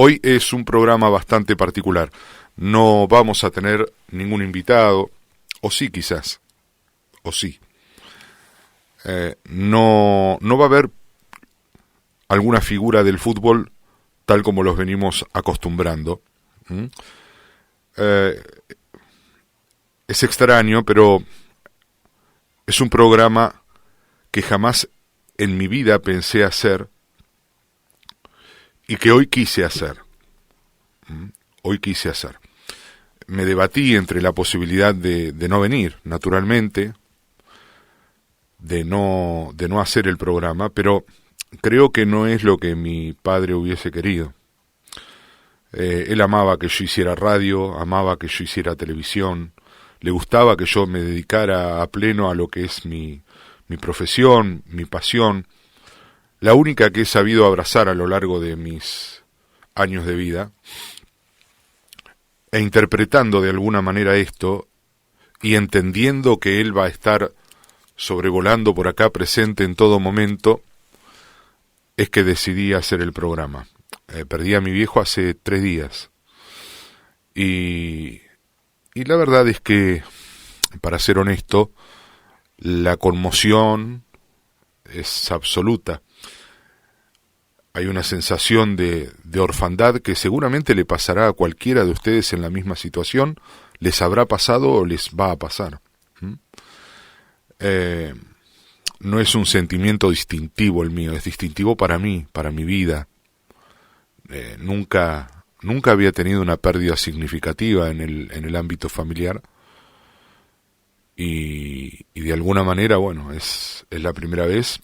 Hoy es un programa bastante particular. No vamos a tener ningún invitado, o sí quizás, o sí. No va a haber alguna figura del fútbol tal como los venimos acostumbrando. Es extraño, pero es un programa que jamás en mi vida pensé hacer y que hoy quise hacer. Hoy quise hacer. Me debatí entre la posibilidad de no venir, naturalmente, de no hacer el programa, pero creo que no es lo que mi padre hubiese querido. Él amaba que yo hiciera radio, amaba que yo hiciera televisión, le gustaba que yo me dedicara a pleno a lo que es mi profesión, mi pasión, la única que he sabido abrazar a lo largo de mis años de vida, e interpretando de alguna manera esto, y entendiendo que él va a estar sobrevolando por acá presente en todo momento, es que decidí hacer el programa. Perdí a mi viejo hace 3 días. Y la verdad es que, para ser honesto, la conmoción es absoluta. Hay una sensación de orfandad que seguramente le pasará a cualquiera de ustedes en la misma situación, les habrá pasado o les va a pasar. No es un sentimiento distintivo el mío, es distintivo para mí, para mi vida. Nunca había tenido una pérdida significativa en el ámbito familiar y de alguna manera, bueno, es la primera vez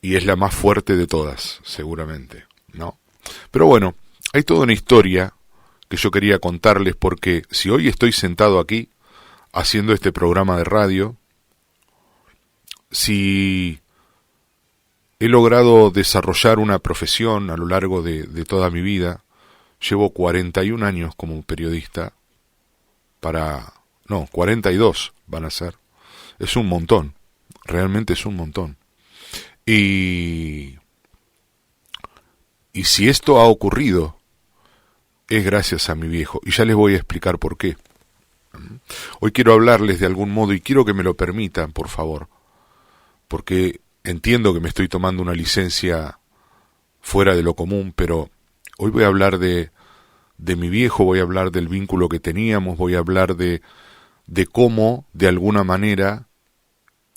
y es la más fuerte de todas, seguramente, ¿no? Pero bueno, hay toda una historia que yo quería contarles, porque si hoy estoy sentado aquí haciendo este programa de radio, si he logrado desarrollar una profesión a lo largo de toda mi vida, llevo 41 años como periodista, 42 van a ser, es un montón, realmente es un montón. Y si esto ha ocurrido, es gracias a mi viejo, y ya les voy a explicar por qué. Hoy quiero hablarles de algún modo, y quiero que me lo permitan, por favor, porque entiendo que me estoy tomando una licencia fuera de lo común, pero hoy voy a hablar de mi viejo, voy a hablar del vínculo que teníamos, voy a hablar de cómo, de alguna manera,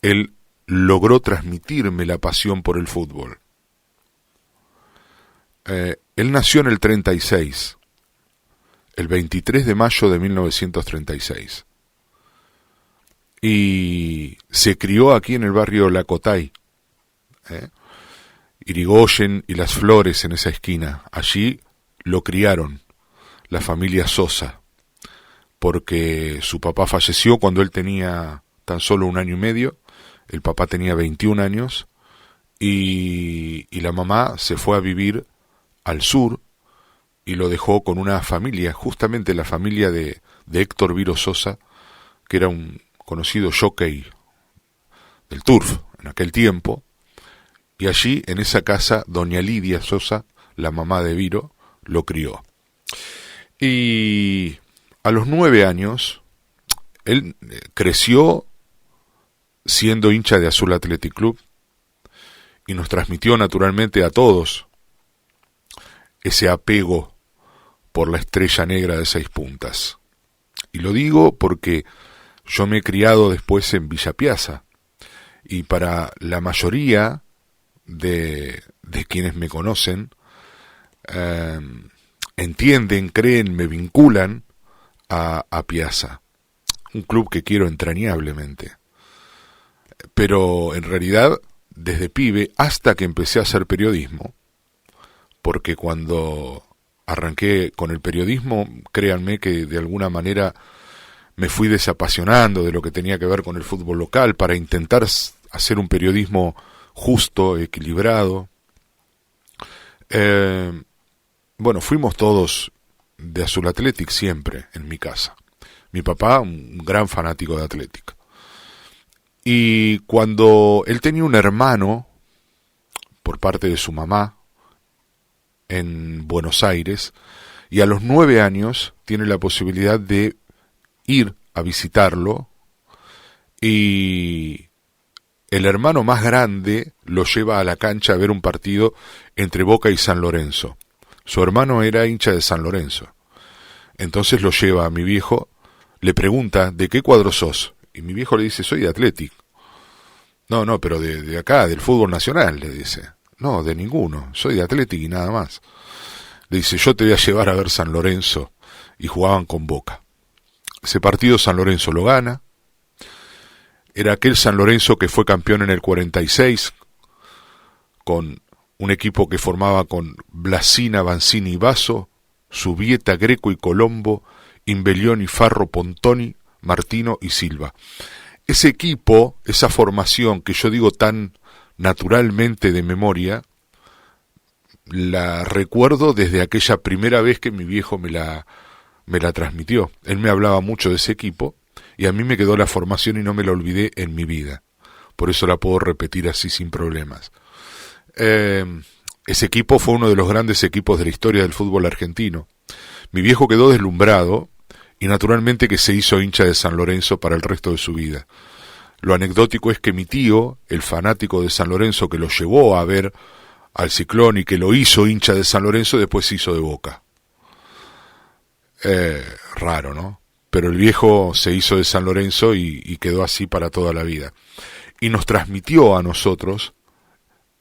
él logró transmitirme la pasión por el fútbol. Él nació en el 36, el 23 de mayo de 1936, y se crió aquí en el barrio Lacotay, Irigoyen y Las Flores, en esa esquina. Allí lo criaron la familia Sosa, porque su papá falleció cuando él tenía tan solo 1 año y medio, el papá tenía 21 años, y la mamá se fue a vivir al sur y lo dejó con una familia, justamente la familia de Héctor Viro Sosa, que era un conocido jockey del turf en aquel tiempo, y allí en esa casa doña Lidia Sosa, la mamá de Viro, lo crió. Y a los 9 años él creció siendo hincha de Azul Athletic Club y nos transmitió naturalmente a todos ese apego por la estrella negra de 6 puntas. Y lo digo porque yo me he criado después en Villa Piazza, y para la mayoría de quienes me conocen, entienden, creen, me vinculan a Piazza, un club que quiero entrañablemente. Pero en realidad, desde pibe hasta que empecé a hacer periodismo, porque cuando arranqué con el periodismo, créanme que de alguna manera me fui desapasionando de lo que tenía que ver con el fútbol local para intentar hacer un periodismo justo, equilibrado. Bueno, fuimos todos de Azul Athletic siempre en mi casa. Mi papá, un gran fanático de Athletic. Y cuando él tenía un hermano, por parte de su mamá, en Buenos Aires, y a los 9 años tiene la posibilidad de ir a visitarlo, y el hermano más grande lo lleva a la cancha a ver un partido entre Boca y San Lorenzo. Su hermano era hincha de San Lorenzo. Entonces lo lleva a mi viejo, le pregunta, ¿de qué cuadro sos? Y mi viejo le dice, soy de Athletic. No, pero de acá, del fútbol nacional, le dice. No, de ninguno, soy de Athletic y nada más. Le dice, yo te voy a llevar a ver San Lorenzo. Y jugaban con Boca. Ese partido San Lorenzo lo gana. Era aquel San Lorenzo que fue campeón en el 46, con un equipo que formaba con Blasina, Banzini y Basso, Subieta, Greco y Colombo, Imbellioni, Farro, Pontoni, Martino y Silva. Ese equipo, esa formación que yo digo tan naturalmente de memoria, la recuerdo desde aquella primera vez que mi viejo me la transmitió. Él me hablaba mucho de ese equipo y a mí me quedó la formación y no me la olvidé en mi vida. Por eso la puedo repetir así sin problemas. Ese equipo fue uno de los grandes equipos de la historia del fútbol argentino. Mi viejo quedó deslumbrado y naturalmente que se hizo hincha de San Lorenzo para el resto de su vida. Lo anecdótico es que mi tío, el fanático de San Lorenzo que lo llevó a ver al Ciclón y que lo hizo hincha de San Lorenzo, después se hizo de Boca. Raro, ¿no? Pero el viejo se hizo de San Lorenzo y quedó así para toda la vida. Y nos transmitió a nosotros,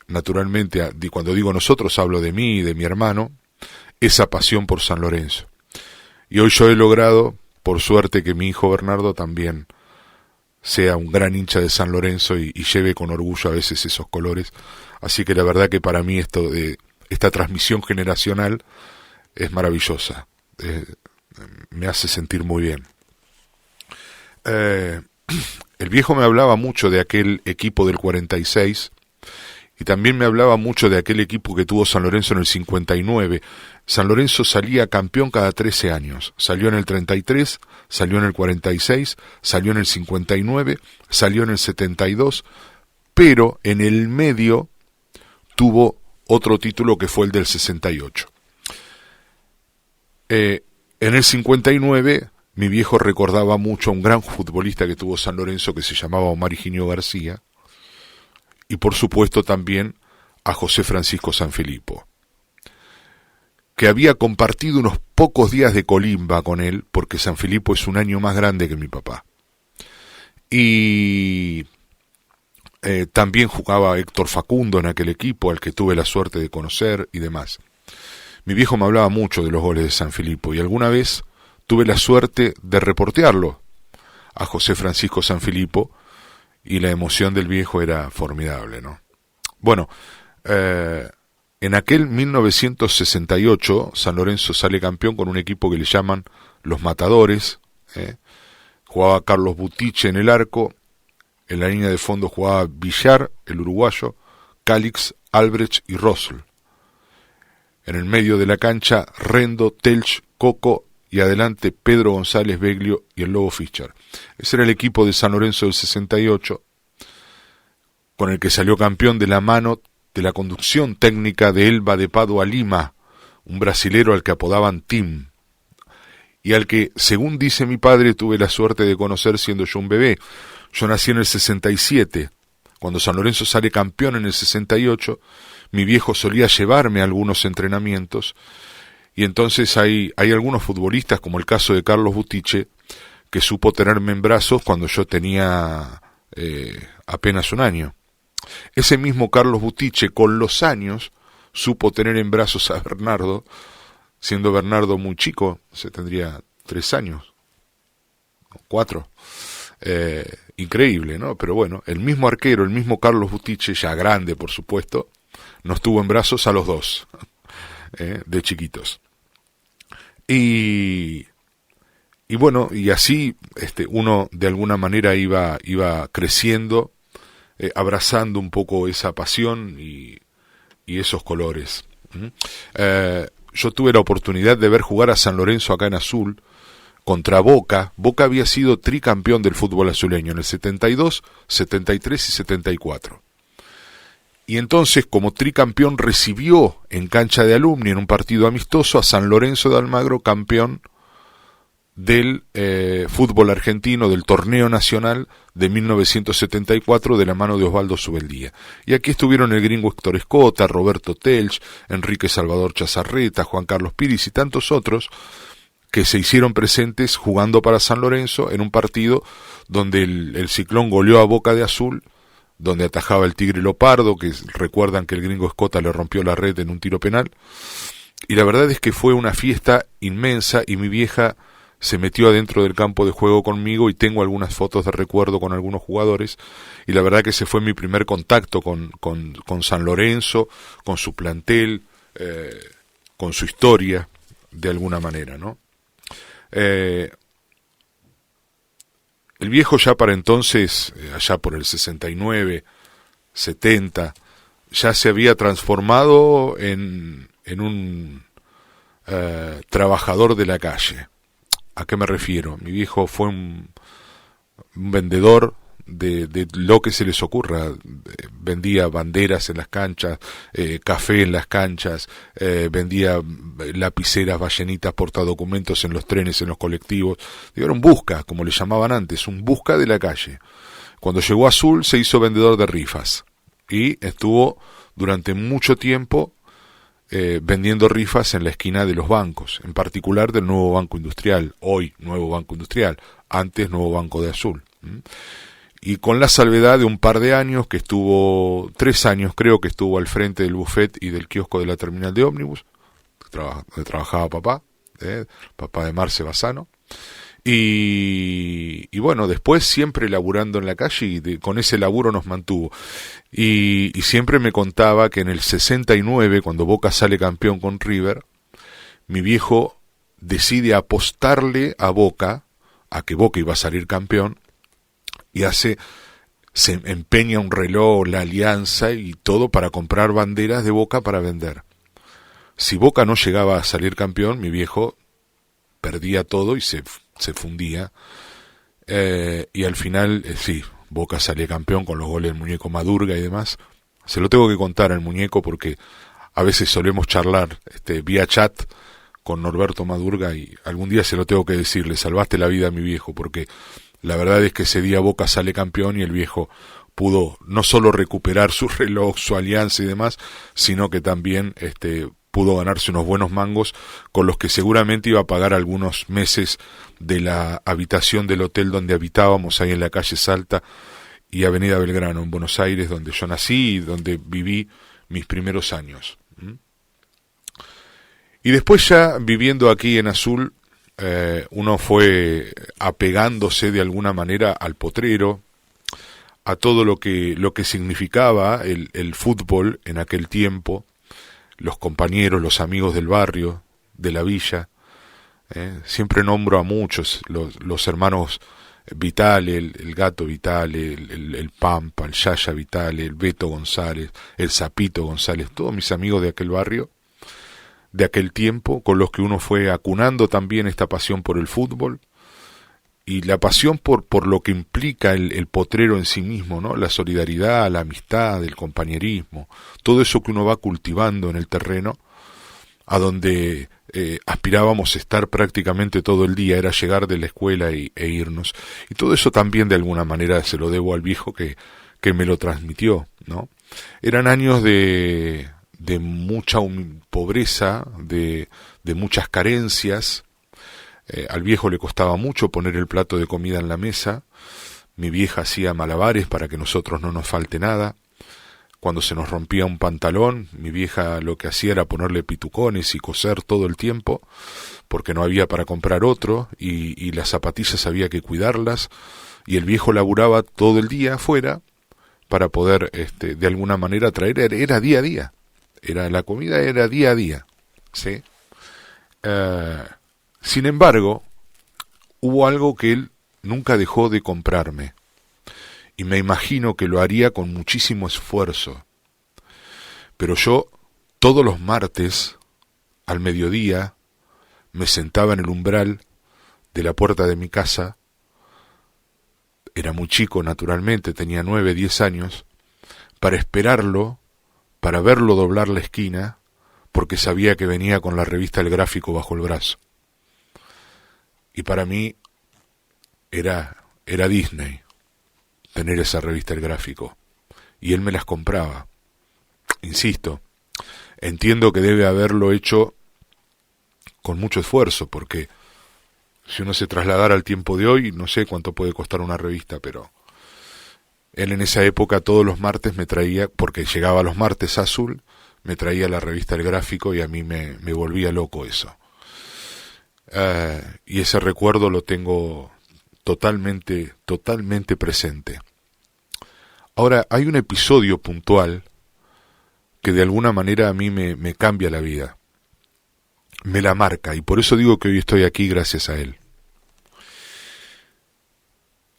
naturalmente, cuando digo nosotros hablo de mí y de mi hermano, esa pasión por San Lorenzo. Y hoy yo he logrado, por suerte, que mi hijo Bernardo también sea un gran hincha de San Lorenzo y lleve con orgullo a veces esos colores. Así que la verdad que para mí esta transmisión generacional es maravillosa. Me hace sentir muy bien. El viejo me hablaba mucho de aquel equipo del 46 y también me hablaba mucho de aquel equipo que tuvo San Lorenzo en el 59. San Lorenzo salía campeón cada 13 años. Salió en el 33, salió en el 46, salió en el 59, salió en el 72, pero en el medio tuvo otro título que fue el del 68. En el 59, mi viejo recordaba mucho a un gran futbolista que tuvo San Lorenzo que se llamaba Omar Higinio García, y por supuesto también a José Francisco Sanfilippo, que había compartido unos pocos días de colimba con él, porque Sanfilippo es un año más grande que mi papá. Y también jugaba Héctor Facundo en aquel equipo, al que tuve la suerte de conocer y demás. Mi viejo me hablaba mucho de los goles de Sanfilippo y alguna vez tuve la suerte de reportearlo a José Francisco Sanfilippo y la emoción del viejo era formidable, ¿no? Bueno, en aquel 1968 San Lorenzo sale campeón con un equipo que le llaman Los Matadores. Jugaba Carlos Butiche en el arco, en la línea de fondo jugaba Villar, el uruguayo, Calix, Albrecht y Rosl. En el medio de la cancha, Rendo, Telch, Coco y adelante Pedro González Beglio y el Lobo Fischer. Ese era el equipo de San Lorenzo del 68, con el que salió campeón de la mano de la conducción técnica de Elba de Padua Lima, un brasilero al que apodaban Tim, y al que, según dice mi padre, tuve la suerte de conocer siendo yo un bebé. Yo nací en el 67, cuando San Lorenzo sale campeón en el 68, mi viejo solía llevarme a algunos entrenamientos, y entonces hay algunos futbolistas, como el caso de Carlos Butiche, que supo tenerme en brazos cuando yo tenía apenas un año. Ese mismo Carlos Butiche, con los años, supo tener en brazos a Bernardo, siendo Bernardo muy chico, se tendría 3 años, 4. Increíble, ¿no? Pero bueno, el mismo arquero, el mismo Carlos Butiche, ya grande por supuesto, nos tuvo en brazos a los dos, de chiquitos. Y bueno, y así uno de alguna manera iba creciendo, abrazando un poco esa pasión y esos colores. Yo tuve la oportunidad de ver jugar a San Lorenzo acá en Azul, contra Boca. Boca había sido tricampeón del fútbol azuleño en el 72, 73 y 74. Y entonces, como tricampeón, recibió en cancha de Alumni, en un partido amistoso, a San Lorenzo de Almagro, campeón del fútbol argentino, del torneo nacional de 1974, de la mano de Osvaldo Subeldía. Y aquí estuvieron el gringo Héctor Escota, Roberto Telch, Enrique Salvador Chazarreta, Juan Carlos Piris y tantos otros que se hicieron presentes jugando para San Lorenzo en un partido donde el Ciclón goleó a Boca de Azul, donde atajaba el Tigre Lopardo, que recuerdan que el gringo Escota le rompió la red en un tiro penal. Y la verdad es que fue una fiesta inmensa y mi vieja se metió adentro del campo de juego conmigo y tengo algunas fotos de recuerdo con algunos jugadores y la verdad que ese fue mi primer contacto con San Lorenzo, con su plantel, con su historia, de alguna manera, ¿no? El viejo ya para entonces, allá por el 69, 70, ya se había transformado en un trabajador de la calle. ¿A qué me refiero? Mi viejo fue un vendedor de lo que se les ocurra. Vendía banderas en las canchas, café en las canchas, vendía lapiceras, ballenitas, portadocumentos en los trenes, en los colectivos. Era un busca, como le llamaban antes, un busca de la calle. Cuando llegó a Azul se hizo vendedor de rifas y estuvo durante mucho tiempo vendiendo rifas en la esquina de los bancos, en particular del Nuevo Banco Industrial, hoy Nuevo Banco Industrial, antes Nuevo Banco de Azul. Y con la salvedad de un par de años, que estuvo, 3 años creo que estuvo al frente del buffet y del kiosco de la terminal de ómnibus, donde trabajaba papá, papá de Marce Bassano. Y bueno, después siempre laburando en la calle y con ese laburo nos mantuvo. Y siempre me contaba que en el 69, cuando Boca sale campeón con River, mi viejo decide apostarle a Boca, a que Boca iba a salir campeón, y se empeña un reloj, la alianza y todo para comprar banderas de Boca para vender. Si Boca no llegaba a salir campeón, mi viejo perdía todo y se fundía, y al final sí, Boca salía campeón con los goles del muñeco Madurga y demás. Se lo tengo que contar al muñeco porque a veces solemos charlar vía chat con Norberto Madurga y algún día se lo tengo que decir, le salvaste la vida a mi viejo, porque la verdad es que ese día Boca sale campeón y el viejo pudo no solo recuperar su reloj, su alianza y demás, sino que también pudo ganarse unos buenos mangos con los que seguramente iba a pagar algunos meses de la habitación del hotel donde habitábamos, ahí en la calle Salta y Avenida Belgrano, en Buenos Aires, donde yo nací y donde viví mis primeros años. Y después ya viviendo aquí en Azul, uno fue apegándose de alguna manera al potrero, a todo lo que significaba el fútbol en aquel tiempo, los compañeros, los amigos del barrio, de la villa. Siempre nombro a muchos, los hermanos Vitale, el Gato Vitale, el Pampa, el Yaya Vitale, el Beto González, el Zapito González, todos mis amigos de aquel barrio, de aquel tiempo, con los que uno fue acunando también esta pasión por el fútbol y la pasión por lo que implica el potrero en sí mismo, ¿no? La solidaridad, la amistad, el compañerismo, todo eso que uno va cultivando en el terreno, a donde aspirábamos a estar prácticamente todo el día, era llegar de la escuela e irnos. Y todo eso también de alguna manera se lo debo al viejo que me lo transmitió, ¿no? Eran años de mucha pobreza, de muchas carencias. Al viejo le costaba mucho poner el plato de comida en la mesa. Mi vieja hacía malabares para que nosotros no nos falte nada. Cuando se nos rompía un pantalón, mi vieja lo que hacía era ponerle pitucones y coser todo el tiempo, porque no había para comprar otro, y las zapatillas había que cuidarlas, y el viejo laburaba todo el día afuera para poder de alguna manera traer, era día a día. La comida era día a día, ¿sí? Sin embargo, hubo algo que él nunca dejó de comprarme, y me imagino que lo haría con muchísimo esfuerzo. Pero yo, todos los martes, al mediodía, me sentaba en el umbral de la puerta de mi casa. Era muy chico, naturalmente, tenía 9, 10 años, para esperarlo para verlo doblar la esquina, porque sabía que venía con la revista El Gráfico bajo el brazo. Y para mí era Disney tener esa revista El Gráfico. Y él me las compraba. Insisto, entiendo que debe haberlo hecho con mucho esfuerzo, porque si uno se trasladara al tiempo de hoy, no sé cuánto puede costar una revista, pero él en esa época todos los martes me traía, porque llegaba los martes Azul, me traía la revista El Gráfico y a mí me volvía loco eso. Y ese recuerdo lo tengo totalmente presente. Ahora, hay un episodio puntual que de alguna manera a mí me cambia la vida, me la marca, y por eso digo que hoy estoy aquí gracias a él.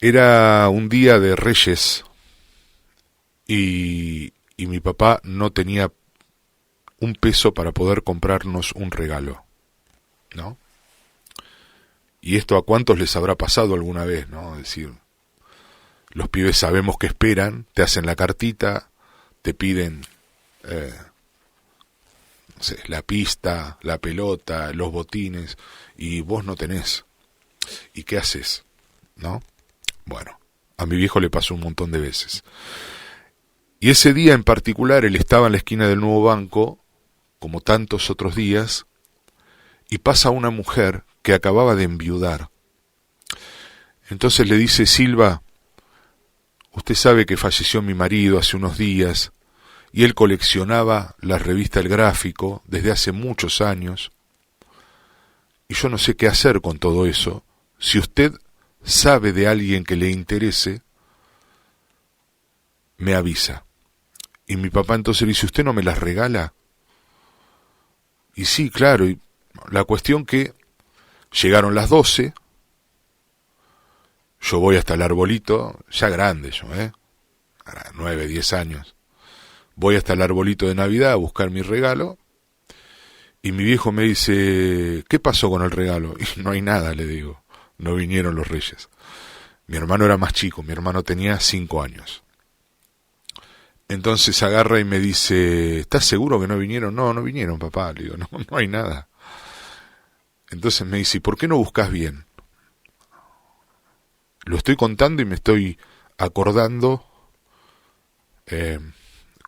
Era un día de Reyes y mi papá no tenía un peso para poder comprarnos un regalo, ¿no? Y esto a cuántos les habrá pasado alguna vez, ¿no? Es decir, los pibes sabemos que esperan, te hacen la cartita, te piden no sé, la pista, la pelota, los botines, y vos no tenés. ¿Y qué haces? ¿No? Bueno, a mi viejo le pasó un montón de veces. Y ese día en particular él estaba en la esquina del nuevo banco, como tantos otros días, y pasa una mujer que acababa de enviudar. Entonces le dice: Silva, usted sabe que falleció mi marido hace unos días, y él coleccionaba la revista El Gráfico desde hace muchos años, y yo no sé qué hacer con todo eso. Si usted sabe de alguien que le interese, me avisa. Y mi papá entonces le dice: ¿usted no me las regala? Y sí, claro, y la cuestión que llegaron las 12, yo voy hasta el arbolito, ya grande yo, 9, 10 años, voy hasta el arbolito de Navidad a buscar mi regalo, y mi viejo me dice: ¿qué pasó con el regalo? Y no hay nada, le digo, no vinieron los Reyes. Mi hermano era más chico, mi hermano tenía 5 años. Entonces agarra y me dice: ¿estás seguro que no vinieron? No, no vinieron, papá. Le digo: no hay nada. Entonces me dice: ¿y por qué no buscas bien? Lo estoy contando y me estoy acordando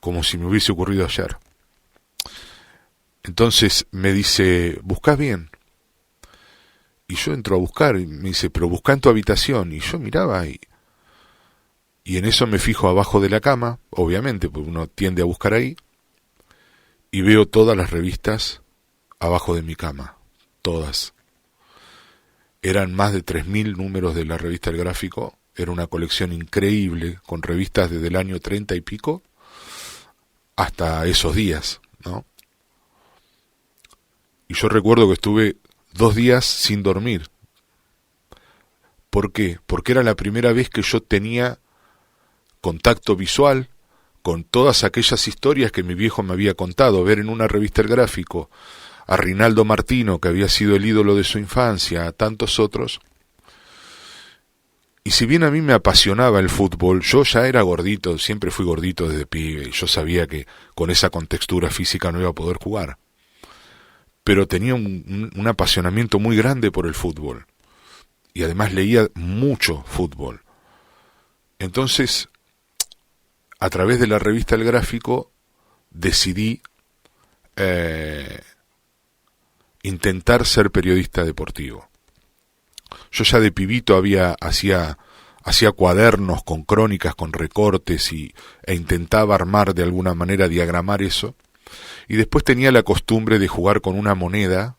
como si me hubiese ocurrido ayer. Entonces me dice: ¿buscas bien? Y yo entro a buscar y me dice: pero busca en tu habitación. Y yo miraba y en eso me fijo abajo de la cama, obviamente, porque uno tiende a buscar ahí, y veo todas las revistas abajo de mi cama, todas. Eran más de 3.000 números de la revista El Gráfico, era una colección increíble, con revistas desde el año 30 y pico hasta esos días, ¿no? Y yo recuerdo que estuve 2 días sin dormir. ¿Por qué? Porque era la primera vez que yo tenía contacto visual con todas aquellas historias que mi viejo me había contado. Ver en una revista El Gráfico a Rinaldo Martino, que había sido el ídolo de su infancia, a tantos otros. Y si bien a mí me apasionaba el fútbol, yo ya era gordito, siempre fui gordito desde pibe, y yo sabía que con esa contextura física no iba a poder jugar. Pero tenía un apasionamiento muy grande por el fútbol. Y además leía mucho fútbol. Entonces, a través de la revista El Gráfico, decidí intentar ser periodista deportivo. Yo ya de pibito hacía cuadernos con crónicas, con recortes e intentaba armar de alguna manera, diagramar eso. Y después tenía la costumbre de jugar con una moneda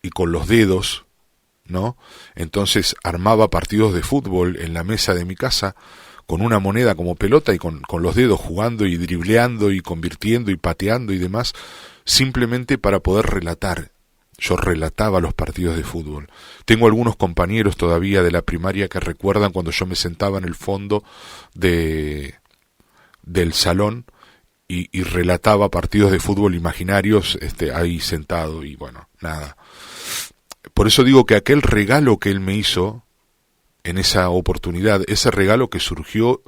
y con los dedos, ¿no? Entonces armaba partidos de fútbol en la mesa de mi casa con una moneda como pelota y con los dedos jugando y dribleando y convirtiendo y pateando y demás, simplemente para poder relatar. Yo relataba los partidos de fútbol. Tengo algunos compañeros todavía de la primaria que recuerdan cuando yo me sentaba en el fondo del salón y relataba partidos de fútbol imaginarios ahí sentado, y bueno, nada. Por eso digo que aquel regalo que él me hizo en esa oportunidad, ese regalo que surgió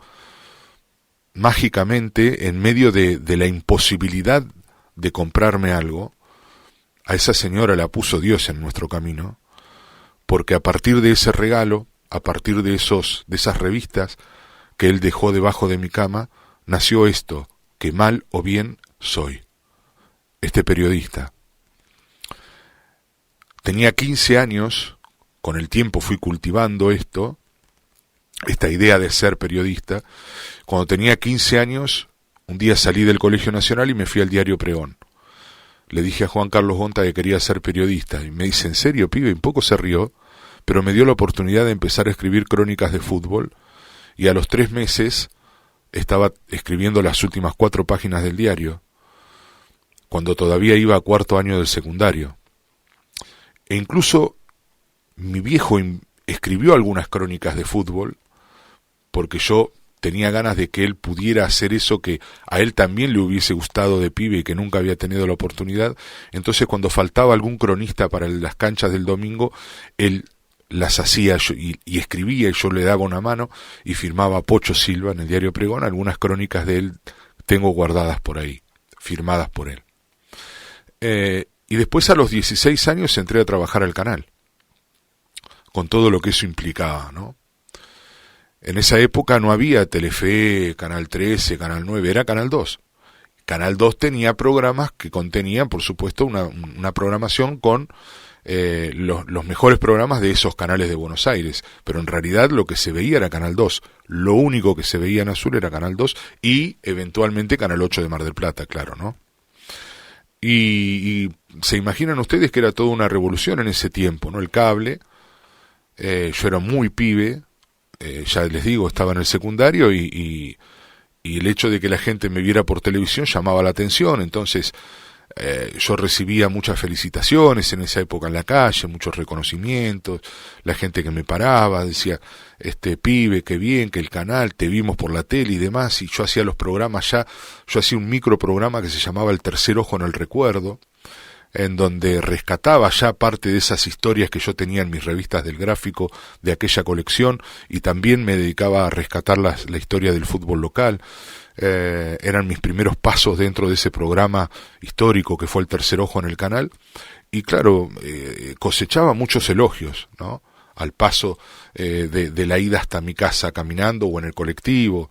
mágicamente, en medio de la imposibilidad de comprarme algo, a esa señora la puso Dios en nuestro camino, porque a partir de ese regalo, a partir de esas revistas que él dejó debajo de mi cama, nació esto, que mal o bien soy, este periodista. Tenía 15 años, con el tiempo fui cultivando esta idea de ser periodista. Cuando tenía 15 años, un día salí del Colegio Nacional y me fui al diario Pregón. Le dije a Juan Carlos Gonta que quería ser periodista, y me dice, ¿en serio, pibe? Un poco se rió, pero me dio la oportunidad de empezar a escribir crónicas de fútbol, y a los 3 meses estaba escribiendo las últimas 4 páginas del diario, cuando todavía iba a 4º año del secundario. E incluso mi viejo escribió algunas crónicas de fútbol, porque yo tenía ganas de que él pudiera hacer eso que a él también le hubiese gustado de pibe y que nunca había tenido la oportunidad. Entonces, cuando faltaba algún cronista para las canchas del domingo, él las hacía y escribía, y yo le daba una mano y firmaba Pocho Silva en el diario Pregón. Algunas crónicas de él tengo guardadas por ahí, firmadas por él. Y después, a los 16 años, entré a trabajar al canal, con todo lo que eso implicaba, ¿no? En esa época no había Telefe, Canal 13, Canal 9, era Canal 2. Canal 2 tenía programas que contenían, por supuesto, una programación con los mejores programas de esos canales de Buenos Aires, pero en realidad lo que se veía era Canal 2. Lo único que se veía en azul era Canal 2 y eventualmente Canal 8 de Mar del Plata, claro, ¿no? Y se imaginan ustedes que era toda una revolución en ese tiempo, ¿no? El cable, yo era muy pibe, ya les digo, estaba en el secundario y el hecho de que la gente me viera por televisión llamaba la atención. Entonces yo recibía muchas felicitaciones en esa época en la calle, muchos reconocimientos, la gente que me paraba decía, pibe, qué bien, que el canal, te vimos por la tele y demás, y yo hacía los programas yo hacía un microprograma que se llamaba El Tercer Ojo en el Recuerdo, en donde rescataba ya parte de esas historias que yo tenía en mis revistas del Gráfico de aquella colección, y también me dedicaba a rescatar la historia del fútbol local. Eran mis primeros pasos dentro de ese programa histórico que fue El Tercer Ojo en el canal, y claro, cosechaba muchos elogios, ¿no? Al paso de la ida hasta mi casa caminando o en el colectivo.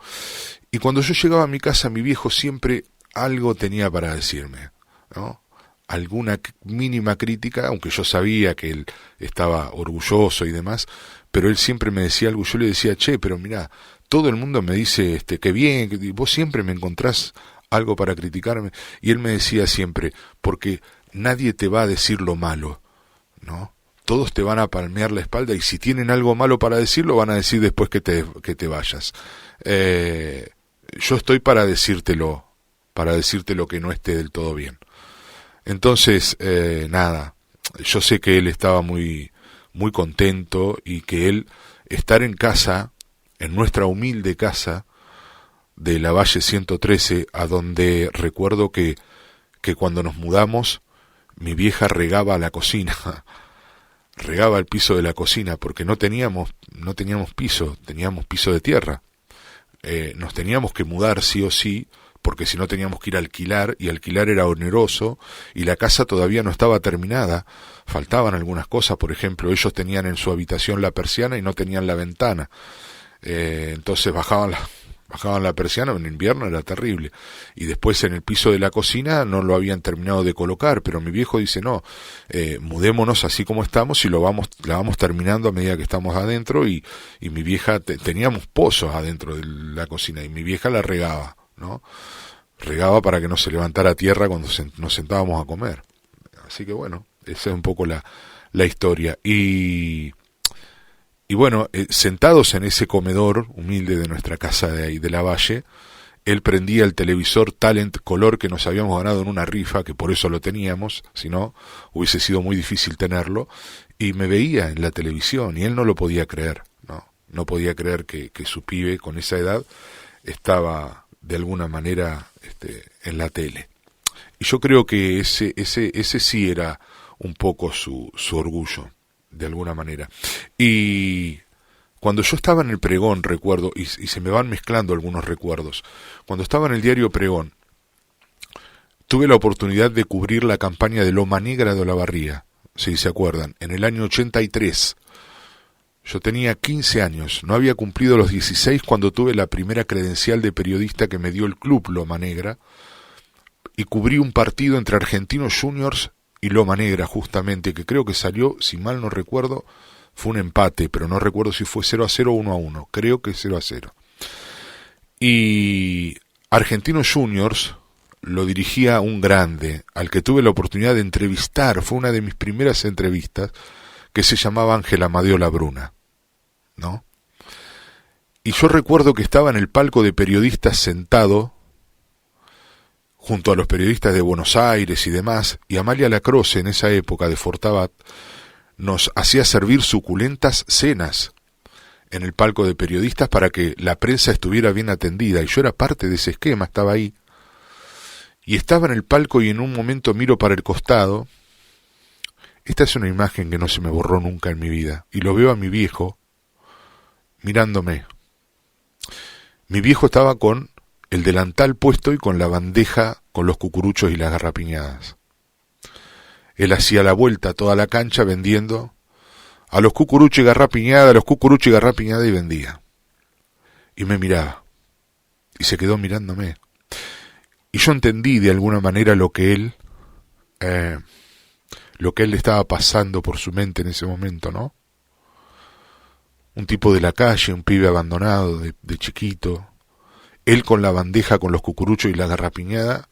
Y cuando yo llegaba a mi casa, mi viejo siempre algo tenía para decirme, ¿no? Alguna mínima crítica, aunque yo sabía que él estaba orgulloso y demás, pero él siempre me decía algo. Yo le decía, che, pero mirá, todo el mundo me dice qué bien, que vos siempre me encontrás algo para criticarme. Y él me decía siempre, porque nadie te va a decir lo malo, ¿no? Todos te van a palmear la espalda, y si tienen algo malo para decirlo, van a decir después que te vayas. Yo estoy para decírtelo que no esté del todo bien. Entonces, nada, yo sé que él estaba muy, muy contento, y que él, estar en casa, en nuestra humilde casa de la Valle 113, a donde recuerdo que cuando nos mudamos, mi vieja regaba la cocina, regaba el piso de la cocina, porque no teníamos piso, teníamos piso de tierra. Nos teníamos que mudar sí o sí, porque si no teníamos que ir a alquilar, y alquilar era oneroso, y la casa todavía no estaba terminada, faltaban algunas cosas. Por ejemplo, ellos tenían en su habitación la persiana y no tenían la ventana, entonces bajaban la persiana, en invierno era terrible, y después en el piso de la cocina no lo habían terminado de colocar, pero mi viejo dice, no, mudémonos así como estamos y la vamos terminando a medida que estamos adentro, y mi vieja, teníamos pozos adentro de la cocina, y mi vieja la regaba, ¿no? Regaba para que no se levantara tierra cuando nos sentábamos a comer. Así que bueno, esa es un poco la historia. Y bueno, sentados en ese comedor humilde de nuestra casa de ahí de la Valle, él prendía el televisor Talent Color que nos habíamos ganado en una rifa, que por eso lo teníamos, si no hubiese sido muy difícil tenerlo, y me veía en la televisión, y él no lo podía creer, no podía creer que su pibe con esa edad estaba de alguna manera en la tele. Y yo creo que ese sí era un poco su orgullo, de alguna manera. Y Cuando yo estaba en el Pregón, recuerdo, y se me van mezclando algunos recuerdos, cuando estaba en el diario Pregón, tuve la oportunidad de cubrir la campaña de Loma Negra de Olavarría, si se acuerdan, en el año 83. Yo tenía 15 años, no había cumplido los 16 cuando tuve la primera credencial de periodista que me dio el club Loma Negra, y cubrí un partido entre Argentinos Juniors y Loma Negra, justamente, que creo que salió, si mal no recuerdo, fue un empate, pero no recuerdo si fue 0-0 o 1-1, creo que 0-0. Y Argentinos Juniors lo dirigía un grande, al que tuve la oportunidad de entrevistar, fue una de mis primeras entrevistas, que se llamaba Ángel Amadeo Labruna, ¿no? Y yo recuerdo que estaba en el palco de periodistas sentado, junto a los periodistas de Buenos Aires y demás, y Amalia Lacroze, en esa época de Fortabat, nos hacía servir suculentas cenas en el palco de periodistas para que la prensa estuviera bien atendida, y yo era parte de ese esquema, estaba ahí, y estaba en el palco y en un momento miro para el costado. Esta es una imagen que no se me borró nunca en mi vida, y lo veo a mi viejo mirándome. Mi viejo estaba con el delantal puesto y con la bandeja con los cucuruchos y las garrapiñadas. Él hacía la vuelta a toda la cancha vendiendo a los cucuruchos y garrapiñadas, a los cucuruchos y garrapiñadas, y vendía. Y me miraba, y se quedó mirándome. Y yo entendí de alguna manera lo que él le estaba pasando por su mente en ese momento, ¿no? Un tipo de la calle, un pibe abandonado de chiquito, él con la bandeja con los cucuruchos y la garrapiñada,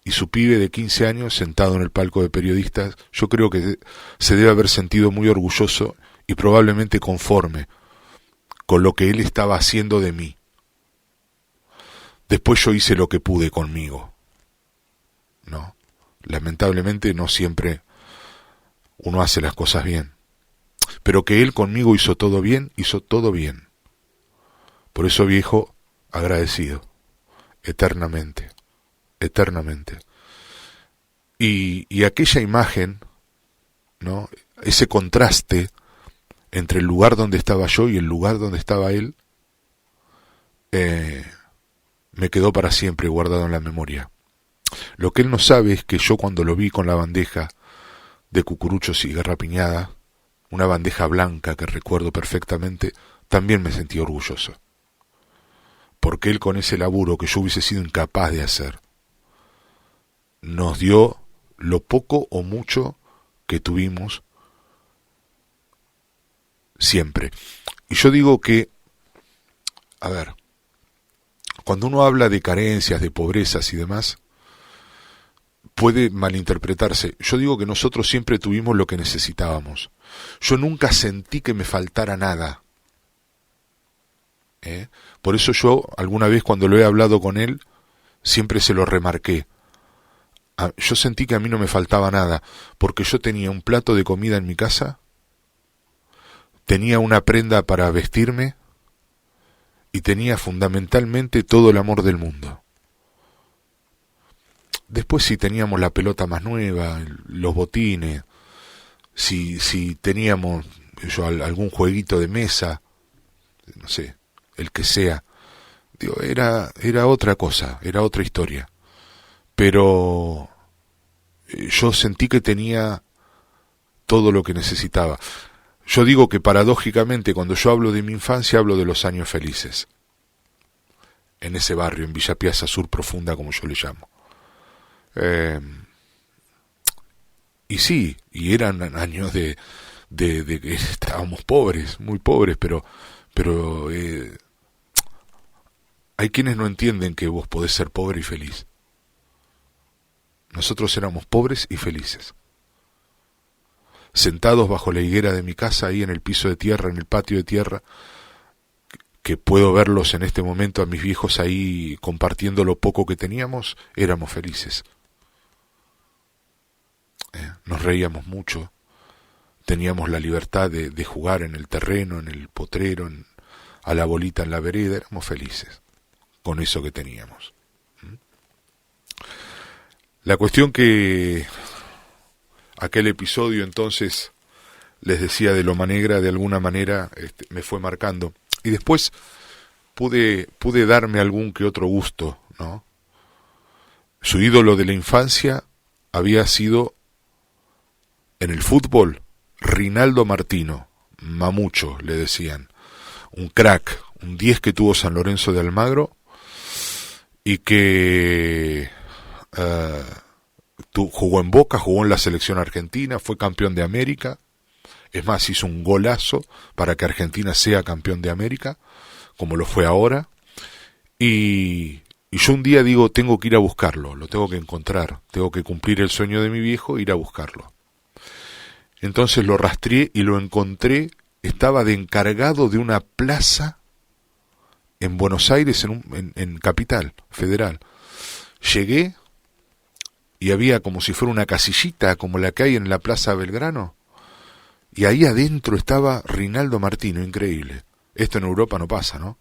y su pibe de 15 años sentado en el palco de periodistas. Yo creo que se debe haber sentido muy orgulloso y probablemente conforme con lo que él estaba haciendo de mí. Después yo hice lo que pude conmigo, ¿no? Lamentablemente no siempre uno hace las cosas bien, pero que él conmigo hizo todo bien, hizo todo bien. Por eso, viejo, agradecido, eternamente, eternamente. Y aquella imagen, ¿no? Ese contraste entre el lugar donde estaba yo y el lugar donde estaba él, me quedó para siempre guardado en la memoria. Lo que él no sabe es que yo, cuando lo vi con la bandeja de cucuruchos y garrapiñada, una bandeja blanca que recuerdo perfectamente, también me sentí orgulloso. Porque él, con ese laburo que yo hubiese sido incapaz de hacer, nos dio lo poco o mucho que tuvimos siempre. Y yo digo que, a ver, cuando uno habla de carencias, de pobrezas y demás, puede malinterpretarse. Yo digo que nosotros siempre tuvimos lo que necesitábamos. Yo nunca sentí que me faltara nada. Por eso yo, alguna vez cuando lo he hablado con él, siempre se lo remarqué. Yo sentí que a mí no me faltaba nada, porque yo tenía un plato de comida en mi casa, tenía una prenda para vestirme, y tenía fundamentalmente todo el amor del mundo. Después, si teníamos la pelota más nueva, los botines, si teníamos algún jueguito de mesa, no sé, el que sea, digo, era otra cosa, era otra historia. Pero yo sentí que tenía todo lo que necesitaba. Yo digo que paradójicamente, cuando yo hablo de mi infancia, hablo de los años felices. En ese barrio, en Villa Piazza Sur Profunda, como yo le llamo. Y sí, y eran años de que estábamos pobres, muy pobres, pero hay quienes no entienden que vos podés ser pobre y feliz. Nosotros éramos pobres y felices. Sentados bajo la higuera de mi casa, ahí en el piso de tierra, en el patio de tierra, que puedo verlos en este momento a mis viejos ahí compartiendo lo poco que teníamos, éramos felices. Nos reíamos mucho, teníamos la libertad de jugar en el terreno, en el potrero, a la bolita en la vereda, éramos felices con eso que teníamos. La cuestión que aquel episodio entonces les decía, de Loma Negra, de alguna manera me fue marcando. Y después pude darme algún que otro gusto, ¿no? Su ídolo de la infancia había sido, en el fútbol, Rinaldo Martino, Mamucho le decían, un crack, un 10 que tuvo San Lorenzo de Almagro y que jugó en Boca, jugó en la selección argentina, fue campeón de América, es más, hizo un golazo para que Argentina sea campeón de América, como lo fue ahora, y yo un día digo, tengo que ir a buscarlo, lo tengo que encontrar, tengo que cumplir el sueño de mi viejo e ir a buscarlo. Entonces lo rastreé y lo encontré, estaba de encargado de una plaza en Buenos Aires, en Capital Federal. Llegué y había como si fuera una casillita, como la que hay en la Plaza Belgrano, y ahí adentro estaba Rinaldo Martino, increíble. Esto en Europa no pasa, ¿no?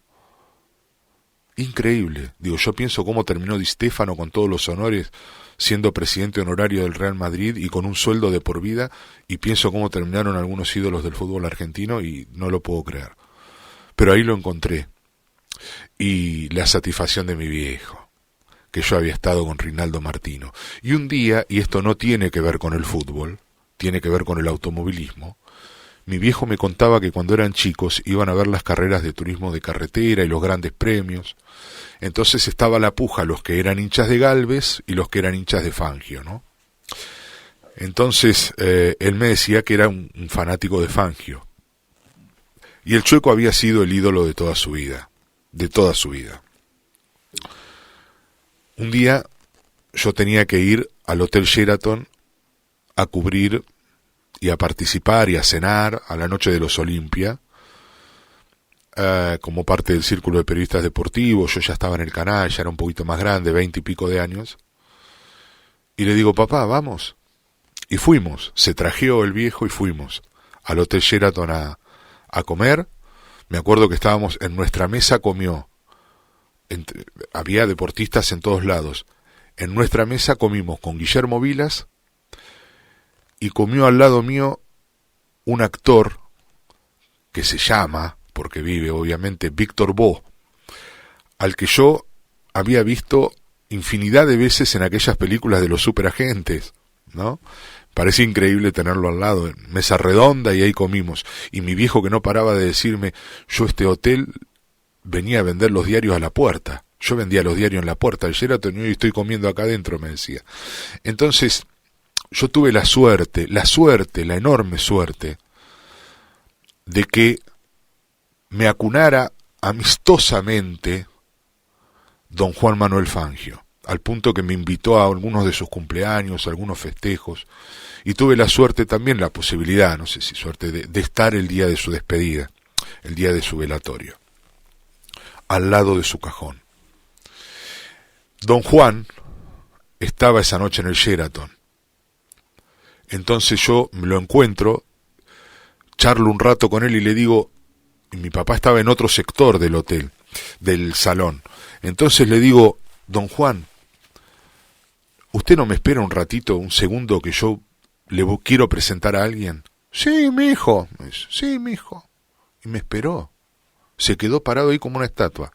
Increíble. Digo, yo pienso cómo terminó Di Stéfano con todos los honores, siendo presidente honorario del Real Madrid y con un sueldo de por vida, y pienso cómo terminaron algunos ídolos del fútbol argentino y no lo puedo creer. Pero ahí lo encontré. Y la satisfacción de mi viejo, que yo había estado con Rinaldo Martino. Y un día, y esto no tiene que ver con el fútbol, tiene que ver con el automovilismo, mi viejo me contaba que cuando eran chicos iban a ver las carreras de turismo de carretera y los grandes premios. Entonces estaba la puja, los que eran hinchas de Gálvez y los que eran hinchas de Fangio, ¿no? Entonces él me decía que era un fanático de Fangio. Y el Chueco había sido el ídolo de toda su vida, de toda su vida. Un día yo tenía que ir al Hotel Sheraton a cubrir y a participar y a cenar a la noche de los Olimpia, como parte del círculo de periodistas deportivos. Yo ya estaba en el canal, ya era un poquito más grande, 20 y pico de años, y le digo, papá, vamos. Y fuimos, se trajeó el viejo y fuimos al Hotel Sheraton a comer. Me acuerdo que estábamos en nuestra mesa, comió, había deportistas en todos lados. En nuestra mesa comimos con Guillermo Vilas, y comió al lado mío un actor que se llama, porque vive obviamente, Víctor Bo, al que yo había visto infinidad de veces en aquellas películas de los superagentes, ¿no? Parecía increíble tenerlo al lado, en mesa redonda, y ahí comimos. Y mi viejo, que no paraba de decirme, yo este hotel venía a vender los diarios a la puerta. Yo vendía los diarios en la puerta del Sheraton y hoy estoy comiendo acá adentro, me decía. Entonces, yo tuve la enorme suerte, de que me acunara amistosamente don Juan Manuel Fangio, al punto que me invitó a algunos de sus cumpleaños, a algunos festejos, y tuve la suerte también, la posibilidad, no sé si suerte, de estar el día de su despedida, el día de su velatorio, al lado de su cajón. Don Juan estaba esa noche en el Sheraton. Entonces yo lo encuentro, charlo un rato con él y le digo, y mi papá estaba en otro sector del hotel, del salón. Entonces le digo, don Juan, ¿usted no me espera un ratito, un segundo, que yo le quiero presentar a alguien? Sí, mi hijo. Sí, mi hijo. Y me esperó. Se quedó parado ahí como una estatua.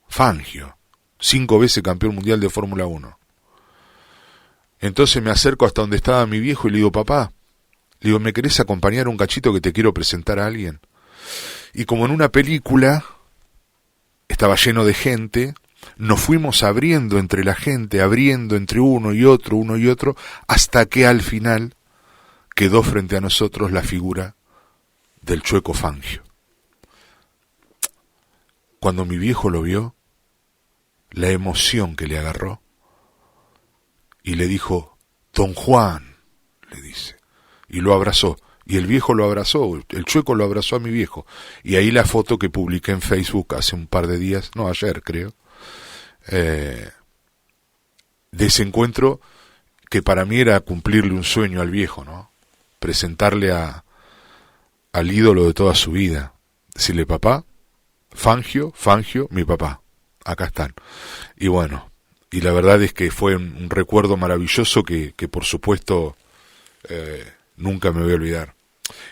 Fangio, 5 veces campeón mundial de Fórmula 1. Entonces me acerco hasta donde estaba mi viejo y le digo, papá, le digo, ¿me querés acompañar un cachito que te quiero presentar a alguien? Y como en una película, estaba lleno de gente, nos fuimos abriendo entre la gente, abriendo entre uno y otro, hasta que al final quedó frente a nosotros la figura del Chueco Fangio. Cuando mi viejo lo vio, la emoción que le agarró, y le dijo, don Juan, le dice, y lo abrazó, y el viejo lo abrazó, el Chueco lo abrazó a mi viejo, y ahí la foto que publiqué en Facebook hace un par de días, no, ayer creo, de ese encuentro, que para mí era cumplirle un sueño al viejo, ¿no? Presentarle al ídolo de toda su vida, decirle, papá, Fangio, mi papá, acá están. Y bueno, y la verdad es que fue un recuerdo maravilloso que por supuesto nunca me voy a olvidar.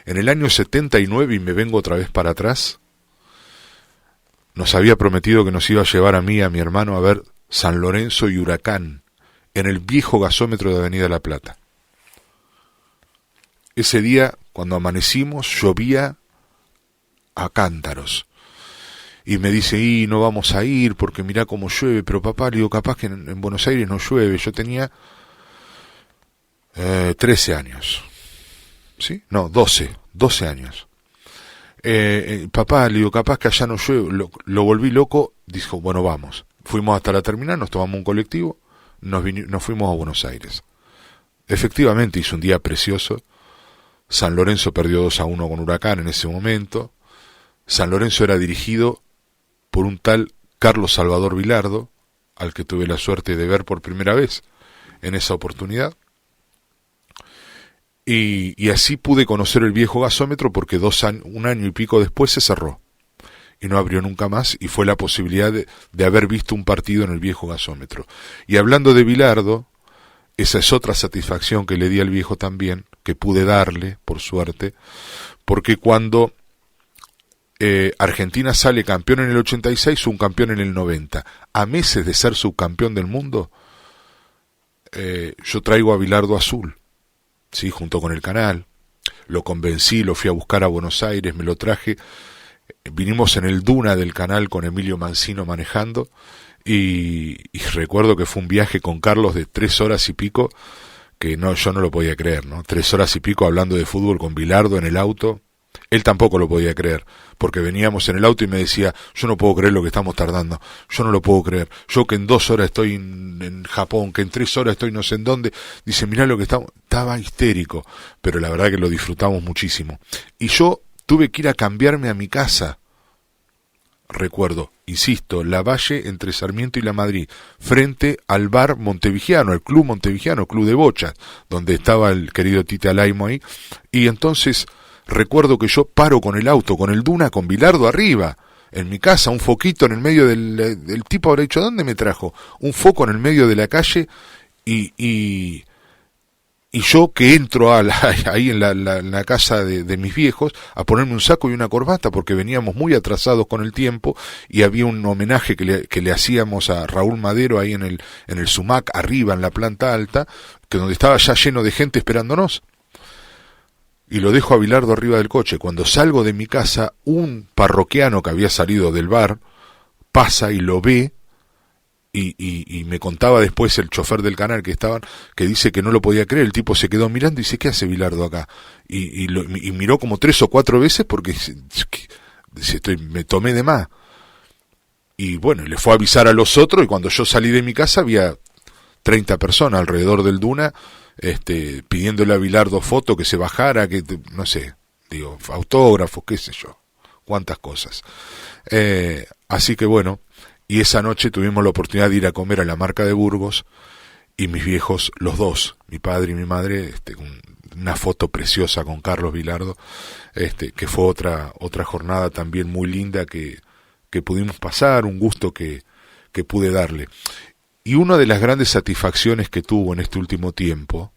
En el año 79, y me vengo otra vez para atrás, nos había prometido que nos iba a llevar a mí y a mi hermano a ver San Lorenzo y Huracán en el viejo gasómetro de Avenida La Plata. Ese día, cuando amanecimos, llovía a cántaros. Y me dice, no vamos a ir porque mirá cómo llueve. Pero papá, le digo, capaz que en Buenos Aires no llueve. Yo tenía 13 años. ¿Sí? No, 12 años. Papá, le digo, capaz que allá no llueve. Lo volví loco. Dijo, bueno, vamos. Fuimos hasta la terminal, nos tomamos un colectivo, nos fuimos a Buenos Aires. Efectivamente hizo un día precioso. San Lorenzo perdió 2-1 con Huracán en ese momento. San Lorenzo era dirigido por un tal Carlos Salvador Vilardo, al que tuve la suerte de ver por primera vez en esa oportunidad. Y así pude conocer el viejo gasómetro porque 1 año y pico después se cerró. Y no abrió nunca más, y fue la posibilidad de haber visto un partido en el viejo gasómetro. Y hablando de Vilardo, esa es otra satisfacción que le di al viejo también, que pude darle, por suerte, porque cuando Argentina sale campeón en el 86, subcampeón en el 90, a meses de ser subcampeón del mundo, yo traigo a Bilardo Azul, ¿sí? Junto con el canal, lo convencí, lo fui a buscar a Buenos Aires, me lo traje, vinimos en el Duna del canal con Emilio Mancino manejando, y recuerdo que fue un viaje con Carlos de 3 horas y pico, que yo no lo podía creer, ¿no? 3 horas y pico hablando de fútbol con Bilardo en el auto. Él tampoco lo podía creer, porque veníamos en el auto y me decía, yo no puedo creer lo que estamos tardando, yo no lo puedo creer, yo que en 2 horas estoy en Japón, que en 3 horas estoy no sé en dónde. Dice, mirá lo que estaba histérico, pero la verdad que lo disfrutamos muchísimo. Y yo tuve que ir a cambiarme a mi casa, recuerdo, insisto, La Valle entre Sarmiento y La Madrid, frente al bar montevigiano, el club montevigiano, club de bochas, donde estaba el querido Tite Alaimo ahí, y entonces recuerdo que yo paro con el auto, con el Duna, con Bilardo arriba, en mi casa, un foquito en el medio del tipo habrá dicho, ¿dónde me trajo? Un foco en el medio de la calle, y yo que entro ahí en la casa de mis viejos a ponerme un saco y una corbata porque veníamos muy atrasados con el tiempo y había un homenaje que le hacíamos a Raúl Madero ahí en el Sumac arriba en la planta alta, que donde estaba ya lleno de gente esperándonos. Y lo dejo a Bilardo arriba del coche. Cuando salgo de mi casa, un parroquiano que había salido del bar pasa y lo ve. Y me contaba después el chofer del canal que dice que no lo podía creer. El tipo se quedó mirando y dice, ¿qué hace Bilardo acá? Y miró como 3 o 4 veces porque me tomé de más. Y bueno, le fue a avisar a los otros, y cuando yo salí de mi casa había 30 personas alrededor del Duna, pidiéndole a Bilardo foto, que se bajara, que no sé, digo, autógrafos, qué sé yo, cuántas cosas. Así que bueno, y esa noche tuvimos la oportunidad de ir a comer a la Marca de Burgos, y mis viejos, los dos, mi padre y mi madre, una foto preciosa con Carlos Bilardo, que fue otra jornada también muy linda que pudimos pasar, un gusto que pude darle. Y una de las grandes satisfacciones que tuvo en este último tiempo,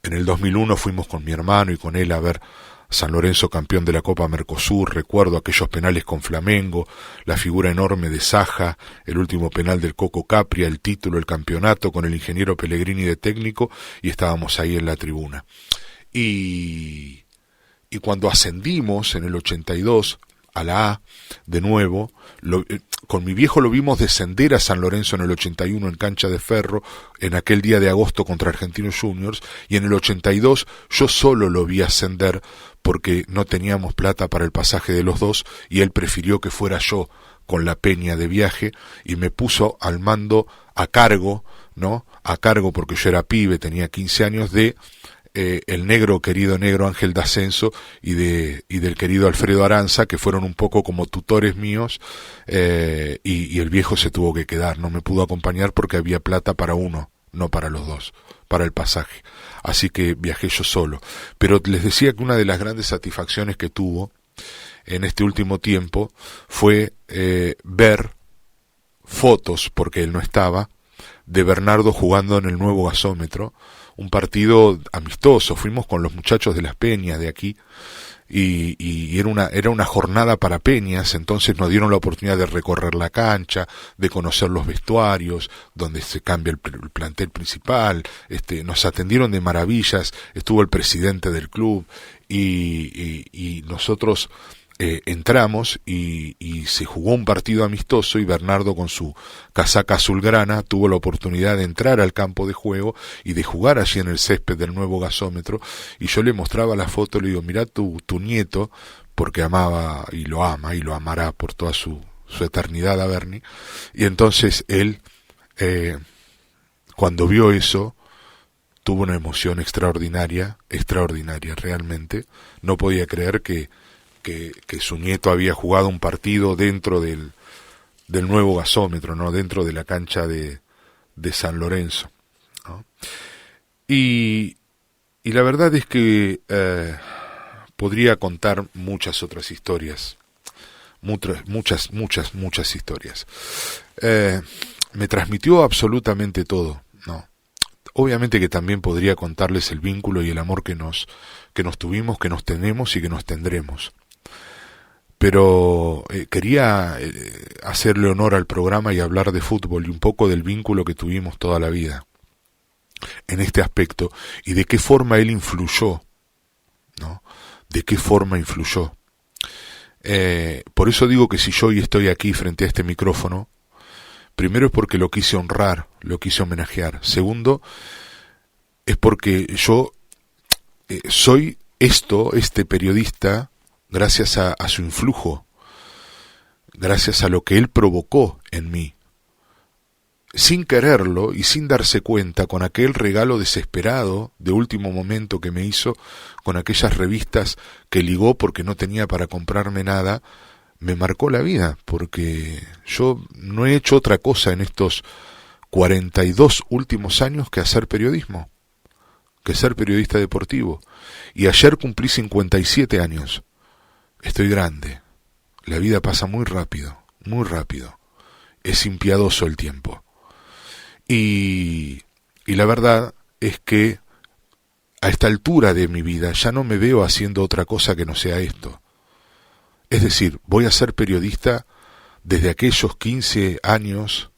en el 2001 fuimos con mi hermano y con él a ver San Lorenzo campeón de la Copa Mercosur. Recuerdo aquellos penales con Flamengo, la figura enorme de Saja, el último penal del Coco Capria, el título, el campeonato con el ingeniero Pellegrini de técnico, y estábamos ahí en la tribuna. Y cuando ascendimos en el 82 a la A, de nuevo, con mi viejo lo vimos descender a San Lorenzo en el 81 en cancha de Ferro, en aquel día de agosto contra Argentinos Juniors, y en el 82 yo solo lo vi ascender porque no teníamos plata para el pasaje de los dos, y él prefirió que fuera yo con la peña de viaje, y me puso al mando a cargo, ¿no? A cargo porque yo era pibe, tenía 15 años, de el querido negro Ángel D'Ascenso y del querido Alfredo Aranza, que fueron un poco como tutores míos, y el viejo se tuvo que quedar, no me pudo acompañar porque había plata para uno, no para los dos, para el pasaje. Así que viajé yo solo. Pero les decía que una de las grandes satisfacciones que tuvo en este último tiempo fue ver fotos, porque él no estaba, de Bernardo jugando en el nuevo gasómetro, un partido amistoso, fuimos con los muchachos de las Peñas de aquí, y era una jornada para Peñas, entonces nos dieron la oportunidad de recorrer la cancha, de conocer los vestuarios, donde se cambia el plantel principal, nos atendieron de maravillas, estuvo el presidente del club, y nosotros entramos y se jugó un partido amistoso, y Bernardo, con su casaca azulgrana, tuvo la oportunidad de entrar al campo de juego y de jugar allí en el césped del nuevo gasómetro, y yo le mostraba la foto, le digo, mirá tu nieto, porque amaba y lo ama y lo amará por toda su eternidad a Bernie, y entonces él, cuando vio eso, tuvo una emoción extraordinaria realmente, no podía creer que su nieto había jugado un partido dentro del nuevo gasómetro, ¿no? Dentro de la cancha de San Lorenzo, ¿no? Y la verdad es que podría contar muchas otras historias, muchas historias. Me transmitió absolutamente todo, ¿no? Obviamente que también podría contarles el vínculo y el amor que nos tuvimos, que nos tenemos y que nos tendremos. Pero quería hacerle honor al programa y hablar de fútbol y un poco del vínculo que tuvimos toda la vida en este aspecto, y de qué forma él influyó, ¿no? De qué forma influyó. Por eso digo que si yo hoy estoy aquí frente a este micrófono, primero es porque lo quise honrar, lo quise homenajear. Segundo, es porque yo soy este periodista, gracias a su influjo, gracias a lo que él provocó en mí, sin quererlo y sin darse cuenta, con aquel regalo desesperado de último momento que me hizo, con aquellas revistas que ligó porque no tenía para comprarme nada, me marcó la vida, porque yo no he hecho otra cosa en estos 42 últimos años que hacer periodismo, que ser periodista deportivo. Y ayer cumplí 57 años. Estoy grande. La vida pasa muy rápido, muy rápido. Es impiadoso el tiempo. Y la verdad es que a esta altura de mi vida ya no me veo haciendo otra cosa que no sea esto. Es decir, voy a ser periodista desde aquellos 15 años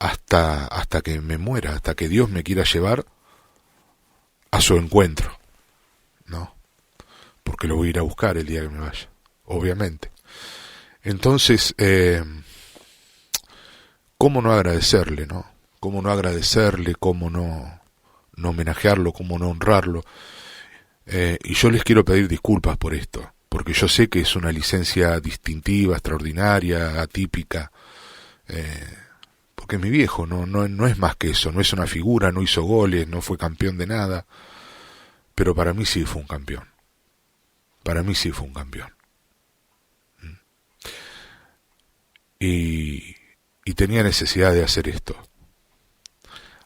hasta que me muera, hasta que Dios me quiera llevar a su encuentro, ¿no? Porque lo voy a ir a buscar el día que me vaya, obviamente. Entonces, ¿cómo no agradecerle, no? ¿Cómo no agradecerle? ¿Cómo no homenajearlo? ¿Cómo no honrarlo? Y yo les quiero pedir disculpas por esto, porque yo sé que es una licencia distintiva, extraordinaria, atípica, porque mi viejo no es más que eso, no es una figura, no hizo goles, no fue campeón de nada, pero para mí sí fue un campeón. Para mí sí fue un campeón. Y tenía necesidad de hacer esto.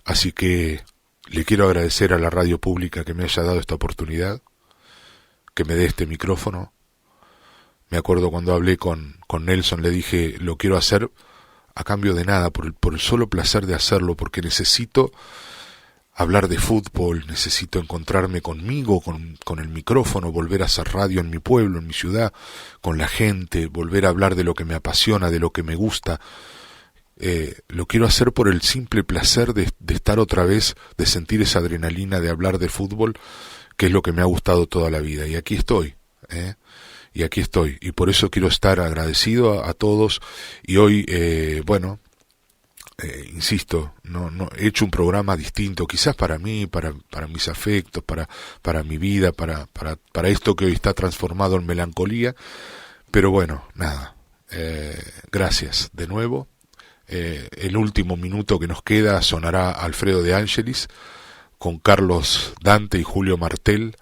Así que le quiero agradecer a la radio pública que me haya dado esta oportunidad, que me dé este micrófono. Me acuerdo cuando hablé con Nelson, le dije, lo quiero hacer a cambio de nada, por el solo placer de hacerlo, porque necesito hablar de fútbol, necesito encontrarme conmigo, con el micrófono, volver a hacer radio en mi pueblo, en mi ciudad, con la gente, volver a hablar de lo que me apasiona, de lo que me gusta. Lo quiero hacer por el simple placer de estar otra vez, de sentir esa adrenalina de hablar de fútbol, que es lo que me ha gustado toda la vida. Y aquí estoy, y aquí estoy. Y por eso quiero estar agradecido a todos. Y hoy, insisto, no he hecho un programa distinto, quizás para mí, para mis afectos, para mi vida, para esto que hoy está transformado en melancolía. Pero bueno, nada. Gracias de nuevo. El último minuto que nos queda sonará Alfredo de Ángelis con Carlos Dante y Julio Martel,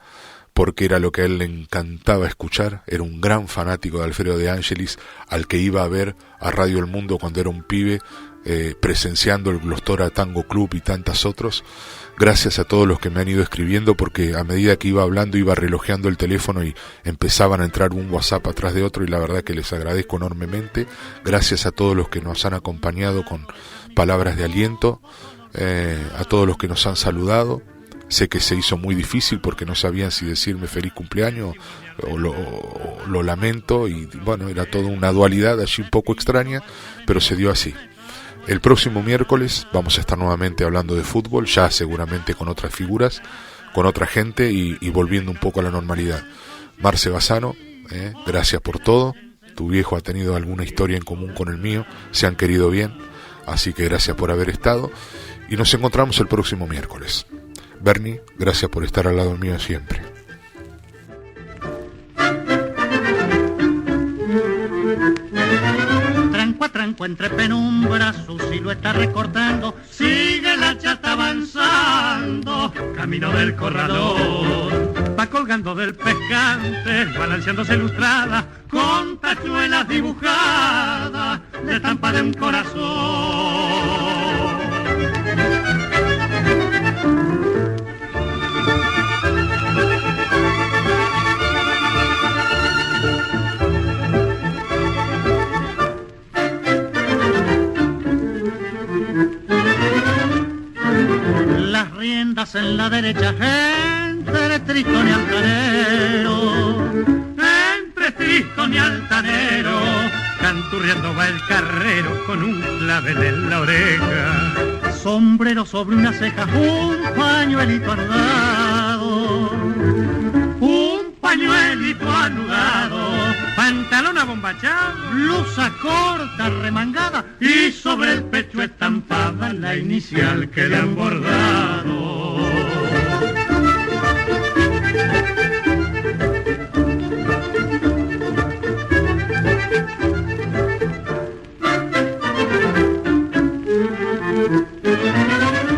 porque era lo que a él le encantaba escuchar. Era un gran fanático de Alfredo de Ángelis, al que iba a ver a Radio El Mundo cuando era un pibe, presenciando el Glostora Tango Club y tantas otros. Gracias a todos los que me han ido escribiendo, porque a medida que iba hablando iba relojeando el teléfono y empezaban a entrar un WhatsApp atrás de otro, y la verdad que les agradezco enormemente. Gracias a todos los que nos han acompañado con palabras de aliento. a todos los que nos han saludado. Sé que se hizo muy difícil porque no sabían si decirme feliz cumpleaños o lo lamento, y bueno, era toda una dualidad allí un poco extraña, pero se dio así. El próximo miércoles vamos a estar nuevamente hablando de fútbol, ya seguramente con otras figuras, con otra gente y volviendo un poco a la normalidad. Marce Bassano, gracias por todo. Tu viejo ha tenido alguna historia en común con el mío, se han querido bien, así que gracias por haber estado y nos encontramos el próximo miércoles. Bernie, gracias por estar al lado mío siempre. Tranco a tranco entre penumbras su silueta recortando, sigue la chata avanzando, camino del corralón. Va colgando del pescante, balanceándose ilustrada, con tachuelas dibujadas, de estampa de un corazón. Las riendas en la derecha, entre Tristón y Altanero, entre Tristón y Altanero, canturreando va el carrero con un clavel en la oreja, sombrero sobre una ceja, un pañuelito anudado, un pañuelito anudado, pantalón abombachado, blusa corta remangada y sobre el pecho estampada la inicial que le han bordado.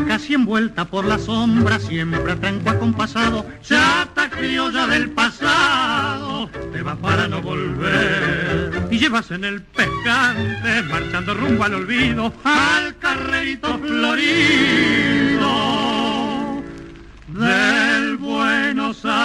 Casi envuelta por la sombra, siempre a tranco acompasado, chata criolla del pasado, te va para no volver. Y llevas en el pescante, marchando rumbo al olvido, al carrerito florido del Buenos Aires.